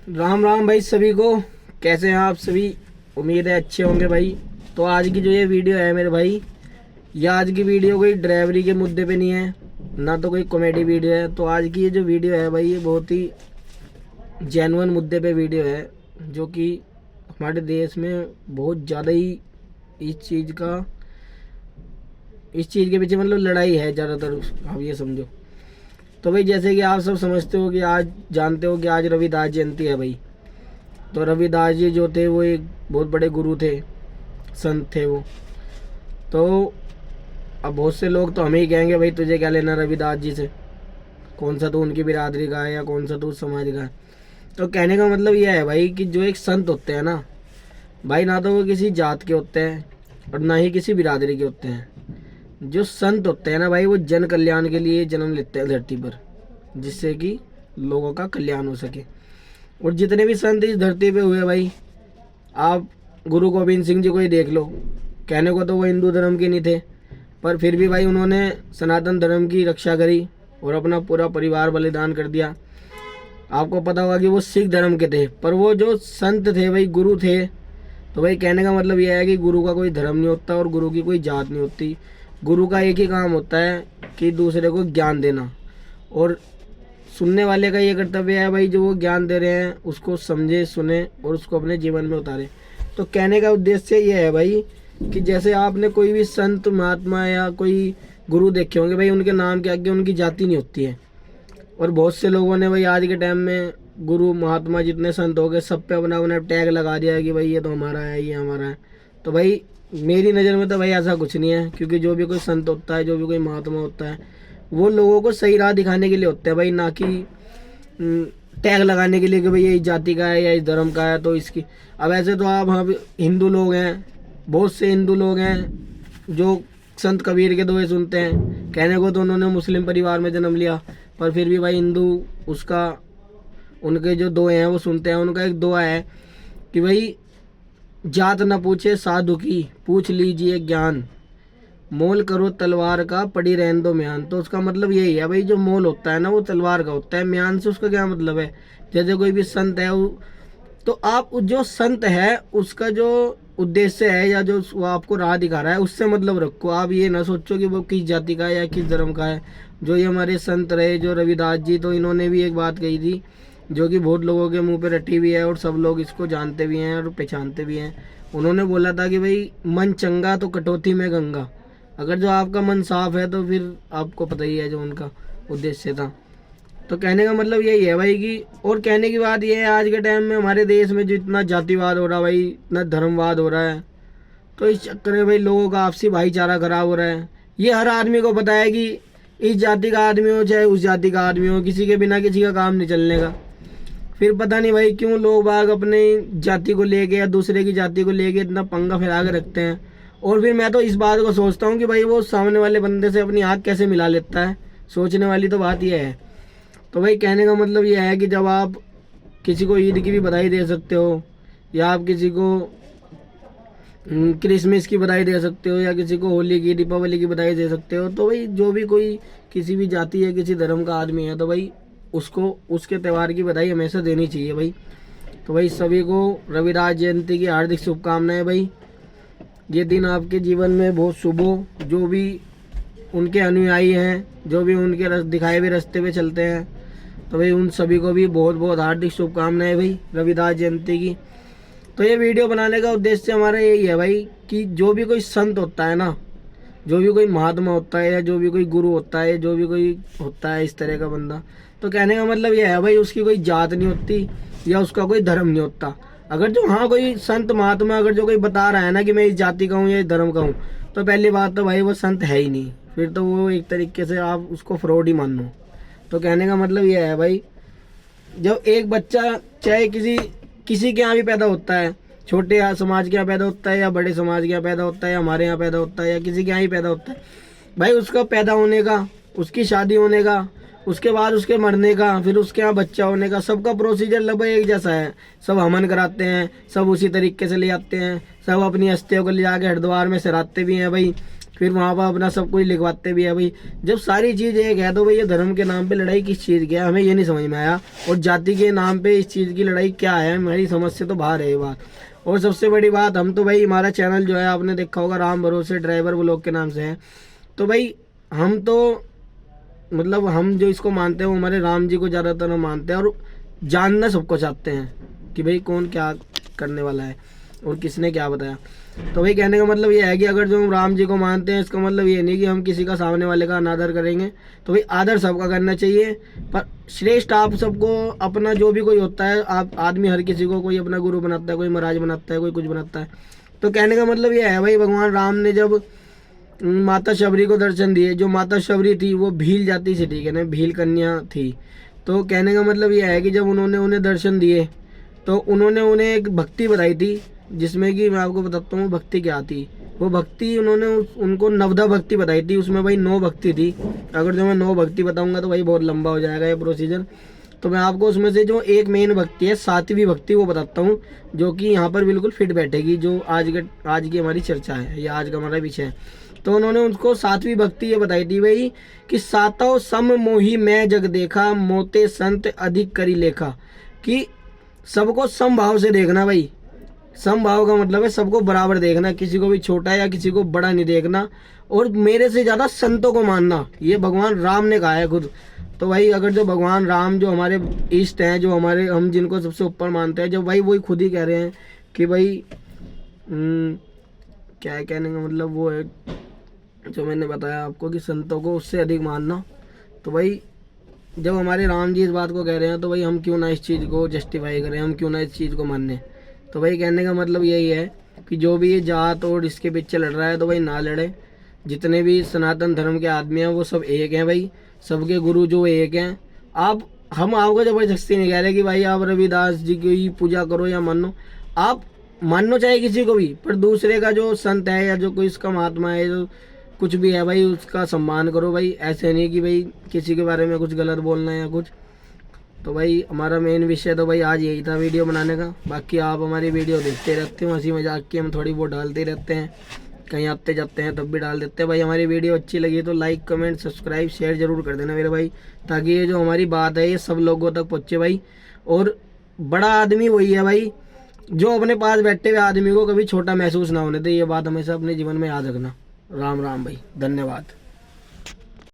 राम राम भाई सभी को। कैसे हैं आप सभी? उम्मीद है अच्छे होंगे भाई। तो आज की जो ये वीडियो है मेरे भाई, ये आज की वीडियो कोई ड्राइवरी के मुद्दे पे नहीं है, ना तो कोई कॉमेडी वीडियो है। तो आज की ये जो वीडियो है भाई, ये बहुत ही जेन्युइन मुद्दे पे वीडियो है, जो कि हमारे देश में बहुत ज़्यादा ही इस चीज़ के पीछे मतलब लड़ाई है ज़्यादातर, आप ये समझो। तो भाई जैसे कि आप सब समझते हो कि आज जानते हो कि आज रविदास जयंती है भाई। तो रविदास जी जो थे वो एक बहुत बड़े गुरु थे, संत थे वो। तो अब बहुत से लोग तो हमें ही कहेंगे भाई तुझे क्या लेना रविदास जी से, कौन सा तू उनकी बिरादरी का है या कौन सा तू समाज का है। तो कहने का मतलब यह है भाई कि जो एक संत होते हैं ना भाई, ना तो वो किसी जात के होते हैं और ना ही किसी बिरादरी के होते हैं। जो संत होते हैं ना भाई, वो जन कल्याण के लिए जन्म लेते हैं धरती पर, जिससे कि लोगों का कल्याण हो सके। और जितने भी संत इस धरती पे हुए भाई, आप गुरु गोविंद सिंह जी को ही देख लो। कहने को तो वो हिंदू धर्म के नहीं थे, पर फिर भी भाई उन्होंने सनातन धर्म की रक्षा करी और अपना पूरा परिवार बलिदान कर दिया। आपको पता होगा कि वो सिख धर्म के थे, पर वो जो संत थे भाई, गुरु थे। तो भाई कहने का मतलब यह है कि गुरु का कोई धर्म नहीं होता और गुरु की कोई जात नहीं होती। गुरु का एक ही काम होता है कि दूसरे को ज्ञान देना, और सुनने वाले का ये कर्तव्य है भाई, जो वो ज्ञान दे रहे हैं उसको समझे, सुने और उसको अपने जीवन में उतारे। तो कहने का उद्देश्य ये है भाई कि जैसे आपने कोई भी संत महात्मा या कोई गुरु देखे होंगे भाई, उनके नाम के आगे उनकी जाति नहीं होती है। और बहुत से लोगों ने भाई आज के टाइम में गुरु महात्मा जितने संत हो गए, सब पे अपना अपना टैग लगा दिया है कि भाई ये तो हमारा है, ये हमारा है। तो भाई मेरी नज़र में तो भाई ऐसा कुछ नहीं है, क्योंकि जो भी कोई संत होता है, जो भी कोई महात्मा होता है, वो लोगों को सही राह दिखाने के लिए होता है भाई, ना कि टैग लगाने के लिए कि भाई ये इस जाति का है या इस धर्म का है तो इसकी। अब ऐसे तो आप वहाँ हिंदू लोग हैं, बहुत से हिंदू लोग हैं जो संत कबीर के दोहे सुनते हैं। कहने को तो उन्होंने मुस्लिम परिवार में जन्म लिया, पर फिर भी भाई हिंदू उसका उनके जो दोहे हैं वो सुनते हैं। उनका एक दोहा है कि भाई जात न पूछे साधु की, पूछ लीजिए ज्ञान, मोल करो तलवार का, पड़ी रहने दो म्यान। तो उसका मतलब यही है भाई, जो मोल होता है ना वो तलवार का होता है, म्यान से उसका क्या मतलब है। जैसे कोई भी संत है तो आप जो संत है उसका जो उद्देश्य है या जो वो आपको राह दिखा रहा है उससे मतलब रखो। आप ये ना सोचो कि वो किस जाति का है या किस धर्म का है। जो ये हमारे संत रहे, जो रविदास जी, तो इन्होंने भी एक बात कही थी जो कि बहुत लोगों के मुंह पे रटी हुई है और सब लोग इसको जानते भी हैं और पहचानते भी हैं। उन्होंने बोला था कि भाई मन चंगा तो कटौती में गंगा। अगर जो आपका मन साफ है तो फिर आपको पता ही है जो उनका उद्देश्य था। तो कहने का मतलब यही है भाई कि, और कहने की बात यह है आज के टाइम में हमारे देश में जो इतना जातिवाद हो रहा है भाई, इतना धर्मवाद हो रहा है, तो इस चक्कर में भाई लोगों का आपसी भाईचारा खराब हो रहा है। ये हर आदमी को पता है कि इस जाति का आदमी हो चाहे उस जाति का आदमी हो, किसी के बिना किसी का काम नहीं चलने का। फिर पता नहीं भाई क्यों लोग बाग अपने जाति को लेके या दूसरे की जाति को लेके इतना पंगा फैला के रखते हैं। और फिर मैं तो इस बात को सोचता हूँ कि भाई वो सामने वाले बंदे से अपनी आँख कैसे मिला लेता है। सोचने वाली तो बात यह है। तो भाई कहने का मतलब यह है कि जब आप किसी को ईद की भी बधाई दे सकते हो, या आप किसी को क्रिसमस की बधाई दे सकते हो, या किसी को होली की, दीपावली की बधाई दे सकते हो, तो भाई जो भी कोई किसी भी जाति या किसी धर्म का आदमी है तो भाई उसको उसके त्यौहार की बधाई हमेशा देनी चाहिए भाई। तो भाई सभी को रविदास जयंती की हार्दिक शुभकामनाएं भाई। ये दिन आपके जीवन में बहुत शुभ हो। जो भी उनके अनुयायी हैं, जो भी उनके दिखाए हुए रास्ते पे चलते हैं, तो भाई उन सभी को भी बहुत बहुत हार्दिक शुभकामनाएं भाई रविदास जयंती की। तो ये वीडियो बनाने का उद्देश्य हमारा यही है भाई कि जो भी कोई संत होता है ना, जो भी कोई महात्मा होता है या जो भी कोई गुरु होता है, जो भी कोई होता है इस तरह का बंदा, तो कहने का मतलब यह है भाई उसकी कोई जात नहीं होती या उसका कोई धर्म नहीं होता। अगर जो हाँ कोई संत महात्मा अगर जो कोई बता रहा है ना कि मैं इस जाति का हूँ या इस धर्म का हूँ, तो पहली बात तो भाई वो संत है ही नहीं, फिर तो वो एक तरीके से आप उसको फ्रॉड ही मान लो। तो कहने का मतलब यह है भाई, जब एक बच्चा चाहे किसी के यहाँ भी पैदा होता है, छोटे समाज के यहाँ पैदा होता है या बड़े समाज के यहाँ पैदा होता है या हमारे यहाँ पैदा होता है या किसी के यहाँ ही पैदा होता है भाई, उसका पैदा होने का, उसकी शादी होने का, उसके बाद उसके मरने का, फिर उसके यहाँ बच्चा होने का, सबका प्रोसीजर लगभग एक जैसा है। सब हवन कराते हैं, सब उसी तरीके से ले आते हैं, सब अपनी अस्थियों को ले जाके हरिद्वार में सराते भी हैं भाई। फिर वहाँ पर अपना सब कुछ लिखवाते भी है भाई। जब सारी चीज़ एक है तो भाई ये धर्म के नाम पे लड़ाई किस चीज़ की है, हमें ये नहीं समझ में आया। और जाति के नाम पे इस चीज़ की लड़ाई क्या है, मेरी समझ से तो बाहर है ये बात। और सबसे बड़ी बात, हम तो भाई, हमारा चैनल जो है आपने देखा होगा राम भरोसे ड्राइवर व्लॉग के नाम से है। तो भाई हम तो मतलब हम जो इसको मानते हैं वो हमारे राम जी को ज़्यादातर हम मानते हैं, और जानना सबको चाहते हैं कि भाई कौन क्या करने वाला है और किसने क्या बताया। तो भाई कहने का मतलब ये है कि अगर जो हम राम जी को मानते हैं, इसका मतलब ये नहीं कि हम किसी का सामने वाले का अनादर करेंगे। तो भाई आदर सबका करना चाहिए, पर श्रेष्ठ आप सबको अपना जो भी कोई होता है, आप आदमी हर किसी को कोई अपना गुरु बनाता है, कोई महाराज बनाता है, कोई कुछ बनाता है। तो कहने का मतलब ये है भाई, भगवान राम ने जब माता शबरी को दर्शन दिए, जो माता शबरी थी वो भील जाति से, ठीक है ना, भील कन्या थी। तो कहने का मतलब ये है कि जब उन्होंने उन्हें दर्शन दिए तो उन्होंने उन्हें एक भक्ति बताई थी, जिसमें कि मैं आपको बताता हूँ भक्ति क्या थी। वो भक्ति उन्होंने उनको नवदा भक्ति बताई थी, उसमें भाई 9 भक्ति थी। अगर जो मैं 9 भक्ति बताऊंगा तो भाई बहुत लंबा हो जाएगा ये प्रोसीजर। तो मैं आपको उसमें से जो एक मेन भक्ति है, 7वीं भक्ति, वो बताता हूँ, जो कि यहाँ पर बिल्कुल फिट बैठेगी, जो आज की हमारी चर्चा है, या आज का हमारा विषय है। तो उन्होंने उनको 7वीं भक्ति ये बताई थी भाई कि सातों सम मोही मैं जग देखा, मोते संत अधिक करी लेखा। कि सबको समभाव से देखना भाई। समभाव का मतलब है सबको बराबर देखना, किसी को भी छोटा या किसी को बड़ा नहीं देखना, और मेरे से ज़्यादा संतों को मानना। ये भगवान राम ने कहा है खुद। तो भाई अगर जो भगवान राम जो हमारे इष्ट हैं, जो हमारे, हम जिनको सबसे ऊपर मानते हैं, जब भाई वही खुद ही कह रहे हैं कि भाई क्या है, कहने का मतलब वो है जो मैंने बताया आपको कि संतों को उससे अधिक मानना। तो भाई जब हमारे राम जी इस बात को कह रहे हैं तो भाई हम क्यों ना इस चीज़ को जस्टिफाई करें, हम क्यों ना इस चीज़ को माने। तो भाई कहने का मतलब यही है कि जो भी ये जात और इसके पीछे लड़ रहा है तो भाई ना लड़े। जितने भी सनातन धर्म के आदमी हैं वो सब एक हैं भाई, सबके गुरु जो एक हैं। हम आपको ज़बरदस्ती नहीं कह रहे कि भाई आप रविदास जी की पूजा करो या मानो, आप मानो चाहे किसी को भी, पर दूसरे का जो संत है या जो कोई इसका महात्मा है, जो कुछ भी है भाई, उसका सम्मान करो भाई। ऐसे नहीं कि भाई किसी के बारे में कुछ गलत बोलना है या कुछ। तो भाई हमारा मेन विषय तो भाई आज यही था वीडियो बनाने का। बाकी आप हमारी वीडियो देखते रहते हो, हंसी मजाक की हम थोड़ी बहुत डालते रहते हैं, कहीं आते जाते हैं तब भी डाल देते हैं भाई। हमारी वीडियो अच्छी लगी तो लाइक कमेंट सब्सक्राइब शेयर जरूर कर देना मेरे भाई, ताकि ये जो हमारी बात है ये सब लोगों तक पहुँचे भाई। और बड़ा आदमी वही है भाई जो अपने पास बैठे हुए आदमी को कभी छोटा महसूस ना होने दे। ये बात हमेशा अपने जीवन में याद रखना। राम राम भाई, धन्यवाद।